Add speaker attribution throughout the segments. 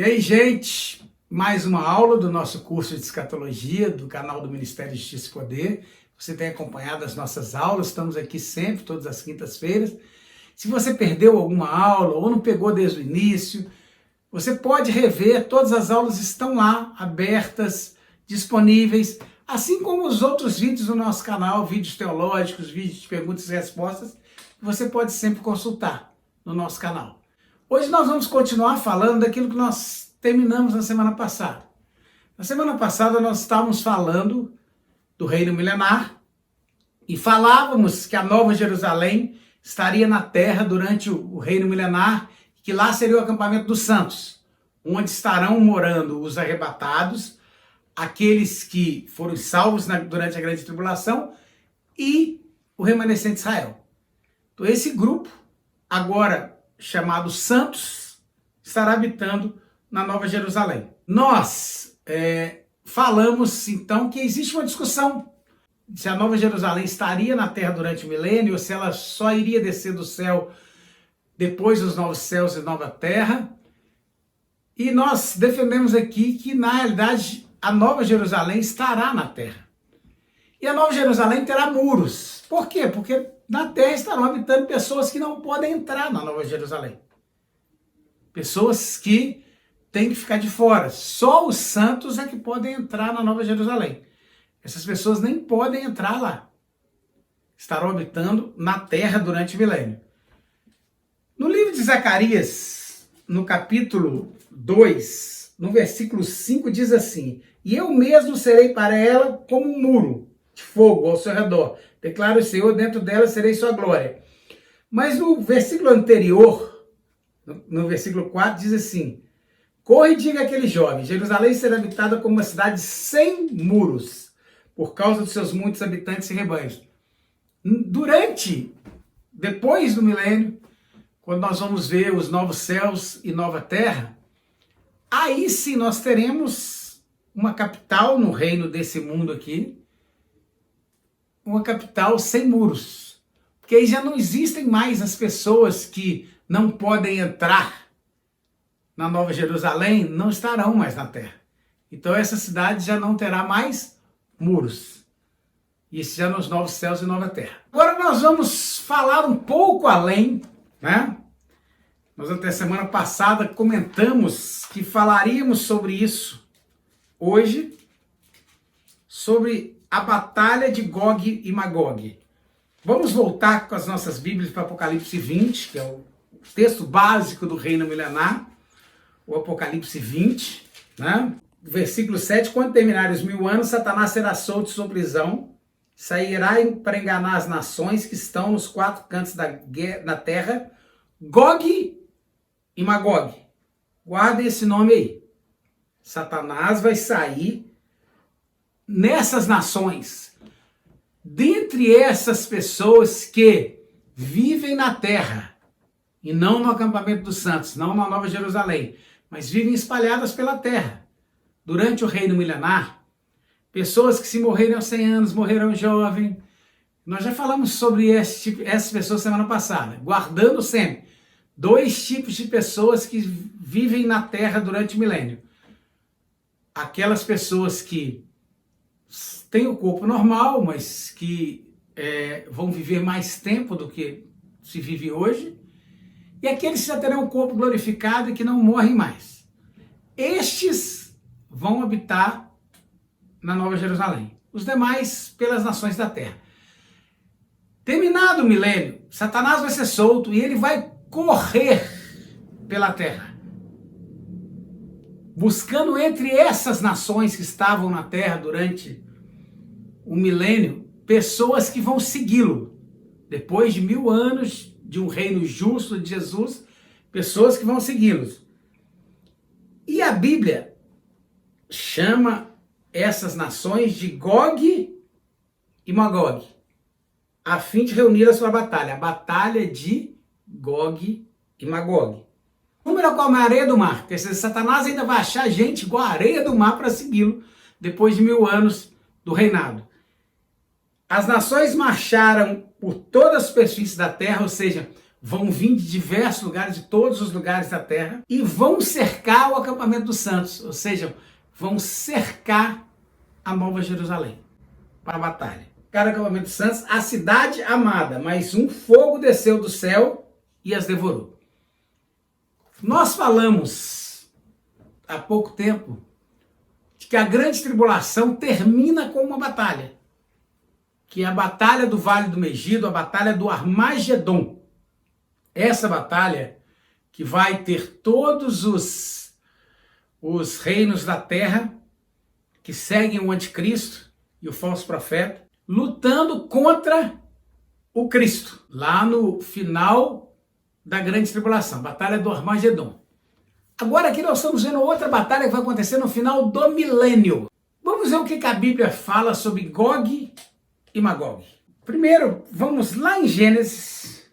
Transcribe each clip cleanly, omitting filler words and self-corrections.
Speaker 1: E aí, gente, mais uma aula do nosso curso de escatologia do canal do Ministério Justiça e Poder. Você tem acompanhado as nossas aulas, estamos aqui sempre, todas as quintas-feiras. Se você perdeu alguma aula ou não pegou desde o início, você pode rever, todas as aulas estão lá, abertas, disponíveis, assim como os outros vídeos do nosso canal, vídeos teológicos, vídeos de perguntas e respostas, você pode sempre consultar no nosso canal. Hoje nós vamos continuar falando daquilo que nós terminamos na semana passada. Na semana passada nós estávamos falando do reino milenar e falávamos que a Nova Jerusalém estaria na terra durante o reino milenar, que lá seria o acampamento dos santos, onde estarão morando os arrebatados, aqueles que foram salvos durante a grande tribulação e o remanescente de Israel. Então esse grupo, agora chamado santos, estará habitando na Nova Jerusalém. Nós falamos então que existe uma discussão se a Nova Jerusalém estaria na terra durante o milênio ou se ela só iria descer do céu depois dos novos céus e nova terra. E nós defendemos aqui que, na realidade, a Nova Jerusalém estará na terra. E a Nova Jerusalém terá muros. Por quê? Porque na terra estarão habitando pessoas que não podem entrar na Nova Jerusalém. Pessoas que têm que ficar de fora. Só os santos é que podem entrar na Nova Jerusalém. Essas pessoas nem podem entrar lá. Estarão habitando na terra durante o milênio. No livro de Zacarias, no capítulo 2, no versículo 5, diz assim: "E eu mesmo serei para ela como um muro de fogo ao seu redor. Declara o Senhor, dentro dela serei sua glória." Mas no versículo anterior, no versículo 4, diz assim: "Corre e diga àquele jovem, Jerusalém será habitada como uma cidade sem muros, por causa dos seus muitos habitantes e rebanhos." Depois do milênio, quando nós vamos ver os novos céus e nova terra, aí sim nós teremos uma capital no reino desse mundo aqui, uma capital sem muros, porque aí já não existem mais as pessoas que não podem entrar na Nova Jerusalém, não estarão mais na terra. Então essa cidade já não terá mais muros. Isso já nos novos céus e nova terra. Agora nós vamos falar um pouco além, né? Nós até semana passada comentamos que falaríamos sobre isso hoje, sobre a batalha de Gog e Magog. Vamos voltar com as nossas Bíblias para Apocalipse 20, que é o texto básico do reino milenar, o Apocalipse 20, né? Versículo 7, quando terminarem os 1000 anos, Satanás será solto de sua prisão, sairá para enganar as nações que estão nos 4 cantos da terra, Gog e Magog. Guardem esse nome aí. Satanás vai sair nessas nações, dentre essas pessoas que vivem na terra, e não no acampamento dos santos, não na Nova Jerusalém, mas vivem espalhadas pela terra. Durante o reino milenar, pessoas que se morrerem aos 100 anos, morrerão jovem. Nós já falamos sobre essas pessoas semana passada, guardando sempre 2 tipos de pessoas que vivem na terra durante o milênio. Aquelas pessoas que têm o corpo normal, mas que vão viver mais tempo do que se vive hoje, e aqueles que já terão o corpo glorificado e que não morrem mais. Estes vão habitar na Nova Jerusalém. Os demais pelas nações da terra. Terminado o milênio, Satanás vai ser solto e ele vai correr pela terra, buscando entre essas nações que estavam na terra durante o milênio, pessoas que vão segui-lo. Depois de 1000 anos de um reino justo de Jesus, pessoas que vão segui-los. E a Bíblia chama essas nações de Gog e Magog, a fim de reunir a sua batalha, a batalha de Gog e Magog. Número como a areia do mar, porque Satanás ainda vai achar gente igual a areia do mar para segui-lo, depois de 1000 anos do reinado. As nações marcharam por toda a superfície da terra, ou seja, vão vir de diversos lugares, de todos os lugares da terra, e vão cercar o acampamento dos santos, ou seja, vão cercar a Nova Jerusalém para a batalha. Cada acampamento dos santos, a cidade amada, mas um fogo desceu do céu e as devorou. Nós falamos há pouco tempo de que a grande tribulação termina com uma batalha, que é a batalha do Vale do Megido, a batalha do Armagedon. Essa batalha que vai ter todos os reinos da terra que seguem o anticristo e o falso profeta, lutando contra o Cristo, lá no final da grande tribulação, batalha do Armagedon. Agora aqui nós estamos vendo outra batalha que vai acontecer no final do milênio. Vamos ver o que a Bíblia fala sobre Gog e Magog. Primeiro, vamos lá em Gênesis,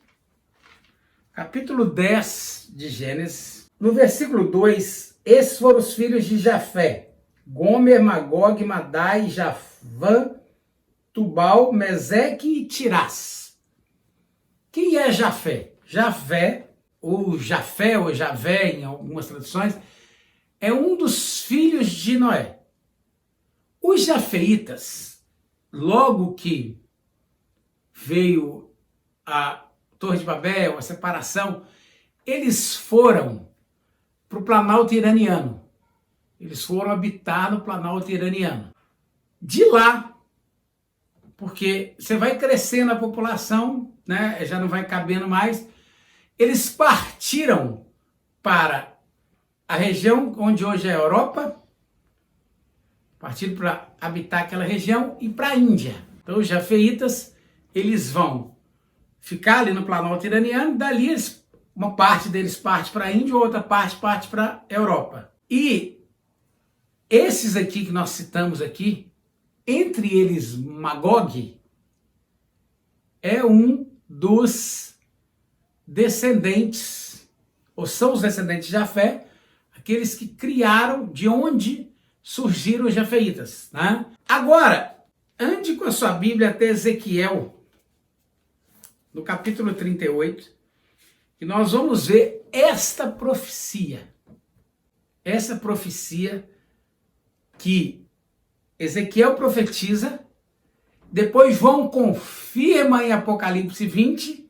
Speaker 1: capítulo 10 de Gênesis, no versículo 2, esses foram os filhos de Jafé, Gomer, Magog, Madai, Javã, Tubal, Meseque e Tirás. Quem é Jafé? Jafé, ou Jafé, ou Javé, em algumas traduções, é um dos filhos de Noé. Os jafeitas, logo que veio a Torre de Babel, a separação, eles foram para o Planalto Iraniano. Eles foram habitar no Planalto Iraniano. De lá, porque você vai crescendo a população, né, já não vai cabendo mais, eles partiram para a região onde hoje é a Europa, partiram para habitar aquela região e para a Índia. Então os jafeitas, eles vão ficar ali no Planalto Iraniano, dali uma parte deles parte para a Índia, outra parte para a Europa. E esses aqui que nós citamos aqui, entre eles Magog, é um dos descendentes, ou são os descendentes de Jafé, aqueles que criaram, de onde surgiram os jafeitas, né? Agora, ande com a sua Bíblia até Ezequiel, no capítulo 38, e nós vamos ver esta profecia. Essa profecia que Ezequiel profetiza, depois João confirma em Apocalipse 20,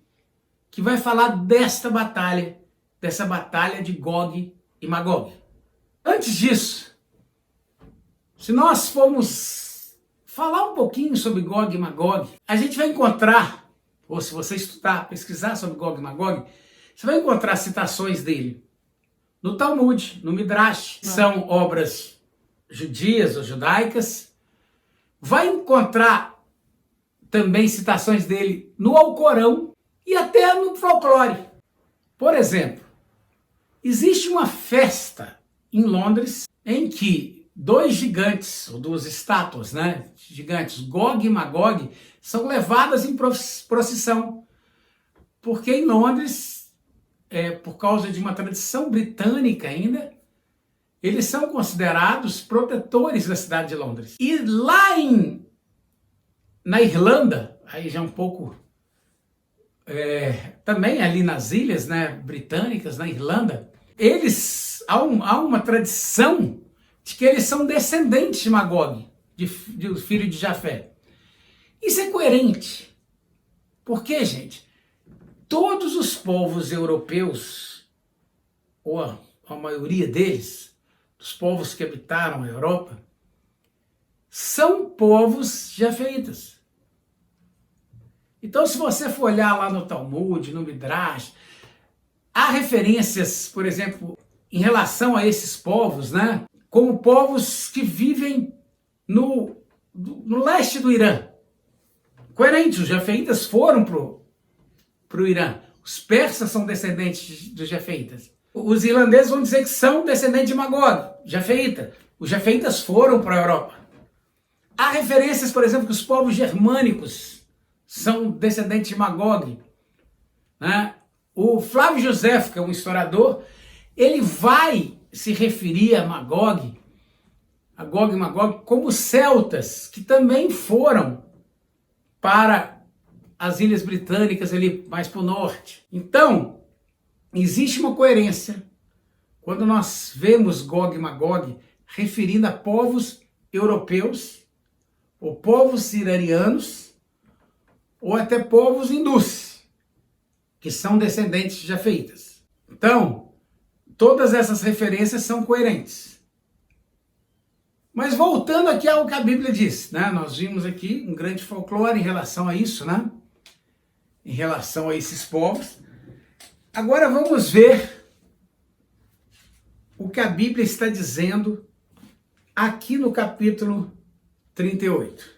Speaker 1: que vai falar dessa batalha de Gog e Magog. Antes disso, se nós formos falar um pouquinho sobre Gog e Magog, a gente vai encontrar, ou se você estudar, pesquisar sobre Gog e Magog, você vai encontrar citações dele no Talmud, no Midrash, que são obras judias ou judaicas. Vai encontrar também citações dele no Alcorão e até no folclore. Por exemplo, existe uma festa em Londres em que dois gigantes, ou duas estátuas, né, gigantes, Gog e Magog, são levadas em procissão. Porque em Londres, por causa de uma tradição britânica ainda, eles são considerados protetores da cidade de Londres. E lá na Irlanda, aí já um pouco, também ali nas ilhas, né, britânicas, na Irlanda, há uma tradição de que eles são descendentes de Magog, do filho de Jafé. Isso é coerente. Porque, gente, todos os povos europeus, ou a maioria deles, dos povos que habitaram a Europa, são povos jafeitas. Então, se você for olhar lá no Talmud, no Midrash, há referências, por exemplo, em relação a esses povos, né, como povos que vivem no leste do Irã. Coerente, os jafeitas foram para o Irã. Os persas são descendentes dos jafeitas. Os irlandeses vão dizer que são descendentes de Magog, jafeita. Os jafeitas foram para a Europa. Há referências, por exemplo, que os povos germânicos são descendentes de Magog, né? O Flávio Josefo, que é um historiador, ele vai se referir a Gog e Magog, como celtas, que também foram para as Ilhas Britânicas ali mais para o norte. Então, existe uma coerência quando nós vemos Gog e Magog referindo a povos europeus, ou povos iranianos, ou até povos hindus, que são descendentes de jafeitas. Então, todas essas referências são coerentes. Mas voltando aqui ao que a Bíblia diz, né? Nós vimos aqui um grande folclore em relação a isso, né? Em relação a esses povos. Agora vamos ver o que a Bíblia está dizendo aqui no capítulo 38.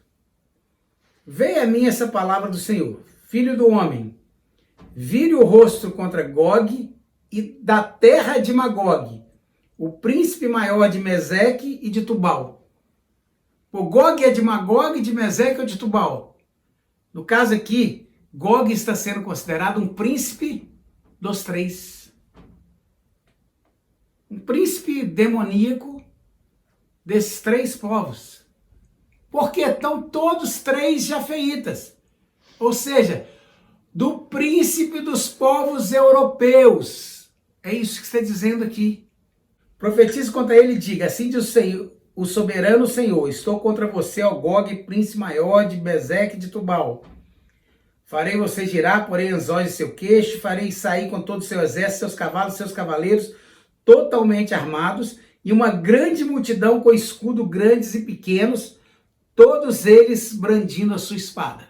Speaker 1: Veio a mim essa palavra do Senhor: filho do homem, vire o rosto contra Gog e da terra de Magog, o príncipe maior de Meseque e de Tubal. O Gog é de Magog, de Meseque ou de Tubal? No caso aqui, Gog está sendo considerado um príncipe dos três. Um príncipe demoníaco desses três povos. Porque estão todos três jafeitas. Ou seja, do príncipe dos povos europeus. É isso que está dizendo aqui. Profetize contra ele e diga: assim diz o Senhor, o soberano Senhor: estou contra você, ó Gog, príncipe maior de Meseque e de Tubal. Farei você girar, porém, anzóis de seu queixo, farei sair com todo o seu exército, seus cavalos, seus cavaleiros, totalmente armados, e uma grande multidão com escudo, grandes e pequenos, todos eles brandindo a sua espada.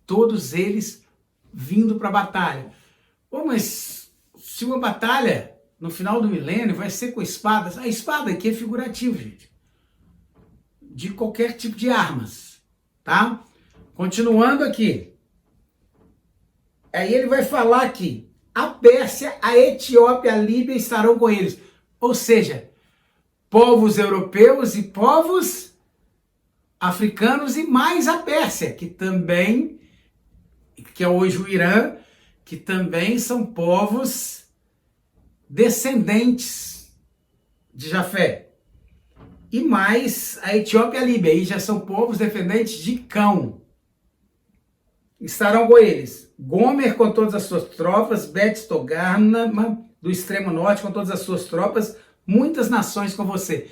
Speaker 1: Todos eles vindo para a batalha. Oh, mas se uma batalha no final do milênio vai ser com espadas, a espada aqui é figurativo, gente. De qualquer tipo de armas, tá? Continuando aqui. Aí ele vai falar que a Pérsia, a Etiópia, a Líbia estarão com eles. Ou seja, povos europeus e povos africanos e mais a Pérsia, que é hoje o Irã, que também são povos descendentes de Jafé. E mais a Etiópia e a Líbia, aí já são povos descendentes de Cão. Estarão com eles Gomer com todas as suas tropas, Bet-Togarma do extremo norte com todas as suas tropas, muitas nações com você.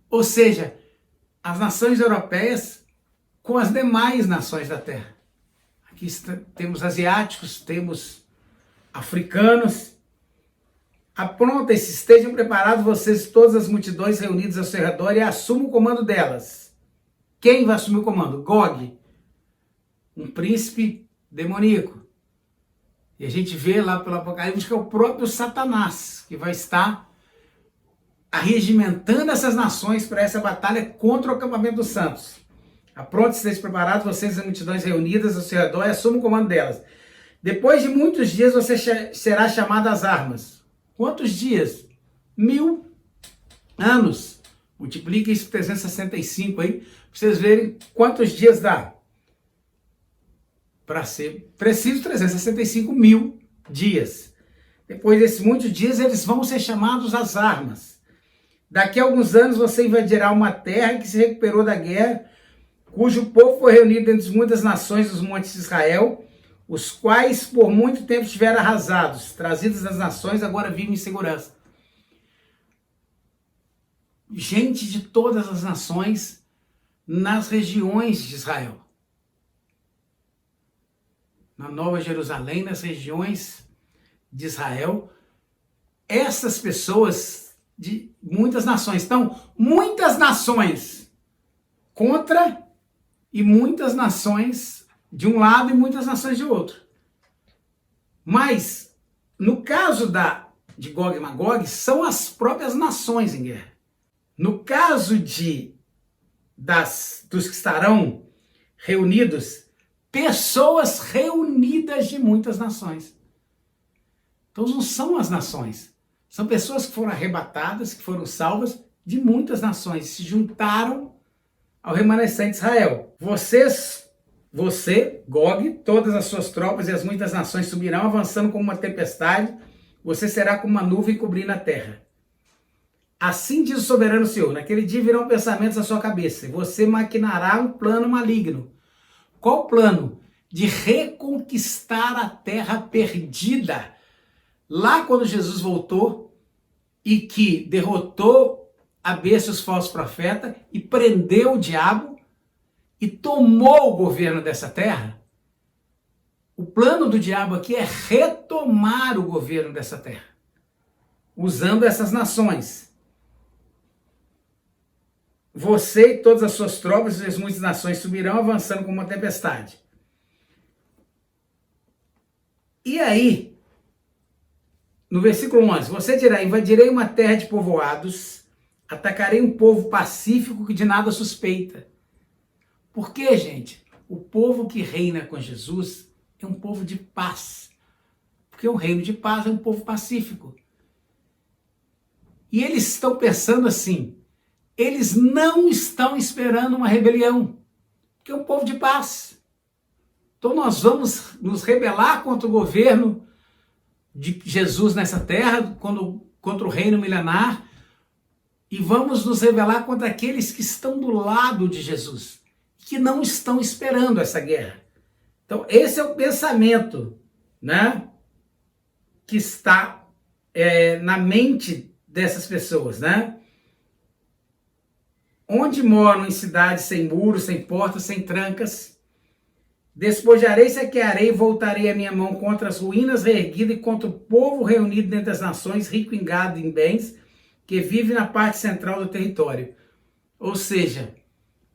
Speaker 1: Ou seja, as nações europeias com as demais nações da terra. Aqui temos asiáticos, temos africanos. Aprontem-se, estejam preparados vocês, todas as multidões reunidas ao seu redor, e assumam o comando delas. Quem vai assumir o comando? Gog, um príncipe demoníaco. E a gente vê lá pelo Apocalipse que é o próprio Satanás que vai estar arregimentando essas nações para essa batalha contra o acampamento dos santos. Apronte-se, estejam preparados vocês, as multidões reunidas ao seu redor, e assumam o comando delas. Depois de muitos dias você será chamado às armas. Quantos dias? 1000 anos. Multiplique isso por 365 aí, para vocês verem quantos dias dá. Para ser preciso, 365 mil dias. Depois desses muitos dias, eles vão ser chamados às armas. Daqui a alguns anos, você invadirá uma terra que se recuperou da guerra, cujo povo foi reunido entre muitas nações dos montes de Israel, os quais por muito tempo estiveram arrasados, trazidos das nações, agora vivem em segurança. Gente de todas as nações nas regiões de Israel. Na Nova Jerusalém, nas regiões de Israel, essas pessoas de muitas nações. Então, muitas nações contra e muitas nações de um lado e muitas nações de outro. Mas, no caso de Gog e Magog, são as próprias nações em guerra. No caso dos que estarão reunidos, pessoas reunidas de muitas nações. Então não são as nações, são pessoas que foram arrebatadas, que foram salvas de muitas nações, se juntaram ao remanescente de Israel. Você, Gog, todas as suas tropas e as muitas nações subirão, avançando como uma tempestade, você será como uma nuvem cobrindo a terra. Assim diz o soberano Senhor: naquele dia virão pensamentos à sua cabeça, e você maquinará um plano maligno. Qual o plano? De reconquistar a terra perdida. Lá quando Jesus voltou e que derrotou a besta e os falsos profetas e prendeu o diabo e tomou o governo dessa terra, o plano do diabo aqui é retomar o governo dessa terra, usando essas nações. Você e todas as suas tropas e as muitas nações subirão avançando como uma tempestade. E aí, no versículo 11, você dirá, invadirei uma terra de povoados, atacarei um povo pacífico que de nada suspeita. Por quê, gente? O povo que reina com Jesus é um povo de paz. Porque um reino de paz é um povo pacífico. E eles estão pensando assim, eles não estão esperando uma rebelião, porque é um povo de paz. Então nós vamos nos rebelar contra o governo de Jesus nessa terra, contra o reino milenar, e vamos nos rebelar contra aqueles que estão do lado de Jesus, que não estão esperando essa guerra. Então esse é o pensamento, né, que está na mente dessas pessoas, né? Onde moram em cidades sem muros, sem portas, sem trancas, despojarei, saquearei e voltarei a minha mão contra as ruínas reerguidas e contra o povo reunido dentre as nações, rico em gado e em bens, que vive na parte central do território. Ou seja,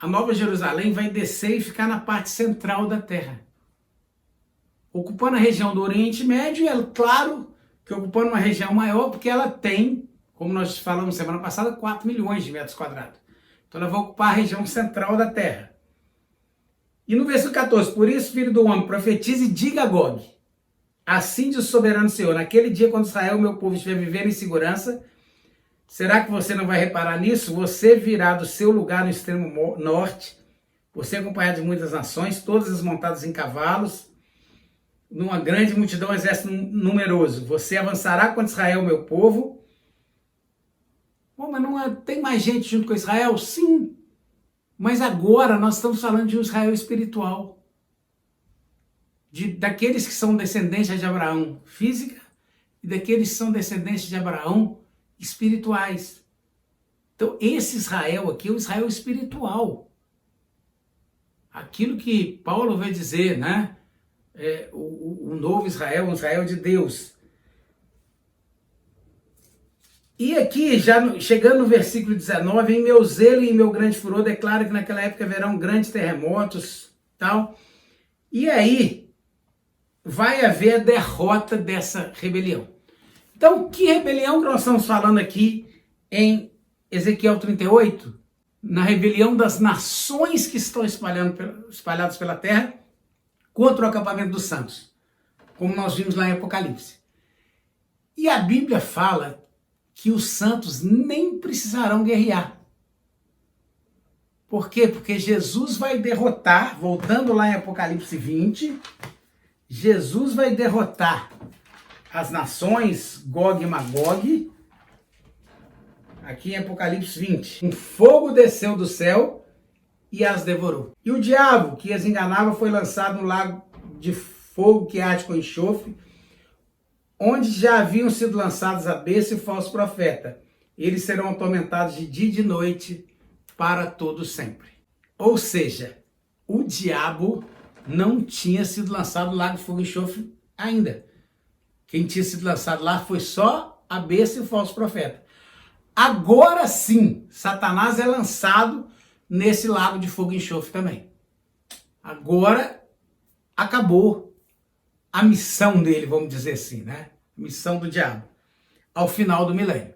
Speaker 1: a Nova Jerusalém vai descer e ficar na parte central da terra, ocupando a região do Oriente Médio, e é claro que ocupando uma região maior, porque ela tem, como nós falamos semana passada, 4 milhões de metros quadrados. Então ela vai ocupar a região central da terra. E no versículo 14, por isso, filho do homem, profetize e diga a Gog, assim diz o soberano Senhor, naquele dia quando Israel, meu povo, estiver vivendo em segurança, será que você não vai reparar nisso? Você virá do seu lugar no extremo norte, você acompanhado de muitas nações, todas as montadas em cavalos, numa grande multidão, um exército numeroso. Você avançará contra Israel, meu povo. Bom, mas não tem mais gente junto com Israel? Sim. Mas agora nós estamos falando de um Israel espiritual. Daqueles que são descendentes de Abraão física e daqueles que são descendentes de Abraão espirituais. Então esse Israel aqui é o Israel espiritual. Aquilo que Paulo vai dizer, né? O novo Israel, o Israel de Deus. E aqui, já chegando no versículo 19, em meu zelo e em meu grande furor, declaro que naquela época haverão grandes terremotos, tal. E aí, vai haver a derrota dessa rebelião. Então, que rebelião que nós estamos falando aqui em Ezequiel 38? Na rebelião das nações que estão espalhadas pela terra contra o acampamento dos santos, como nós vimos lá em Apocalipse. E a Bíblia fala que os santos nem precisarão guerrear. Por quê? Porque Jesus vai derrotar, voltando lá em Apocalipse 20, Jesus vai derrotar as nações, Gog e Magog, aqui em Apocalipse 20. Um fogo desceu do céu e as devorou. E o diabo que as enganava foi lançado no lago de fogo que arde com enxofre, onde já haviam sido lançados a besta e o falso profeta. Eles serão atormentados de dia e de noite para todo sempre. Ou seja, o diabo não tinha sido lançado no lago de fogo e enxofre ainda. Quem tinha sido lançado lá foi só a besta e o falso profeta. Agora sim, Satanás é lançado nesse lago de fogo e enxofre também. Agora acabou a missão dele, vamos dizer assim, né? Missão do diabo, ao final do milênio.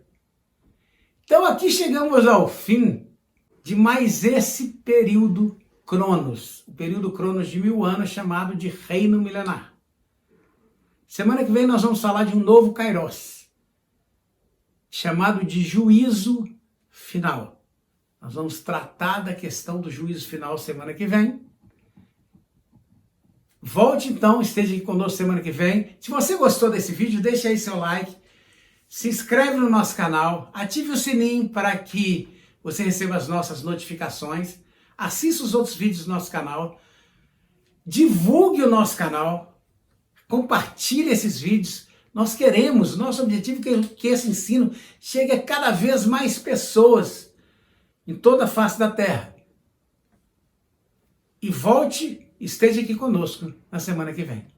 Speaker 1: Então aqui chegamos ao fim de mais esse período Cronos, o período Cronos de 1000 anos, chamado de Reino Milenar. Semana que vem nós vamos falar de um novo Kairos, chamado de Juízo Final. Nós vamos tratar da questão do juízo final semana que vem. Volte então, esteja aqui conosco semana que vem. Se você gostou desse vídeo, deixe aí seu like, se inscreve no nosso canal, ative o sininho para que você receba as nossas notificações, assista os outros vídeos do nosso canal. divulgue o nosso canal, compartilhe esses vídeos. Nós queremos, nosso objetivo é que esse ensino chegue a cada vez mais pessoas em toda a face da terra. E volte, esteja aqui conosco na semana que vem.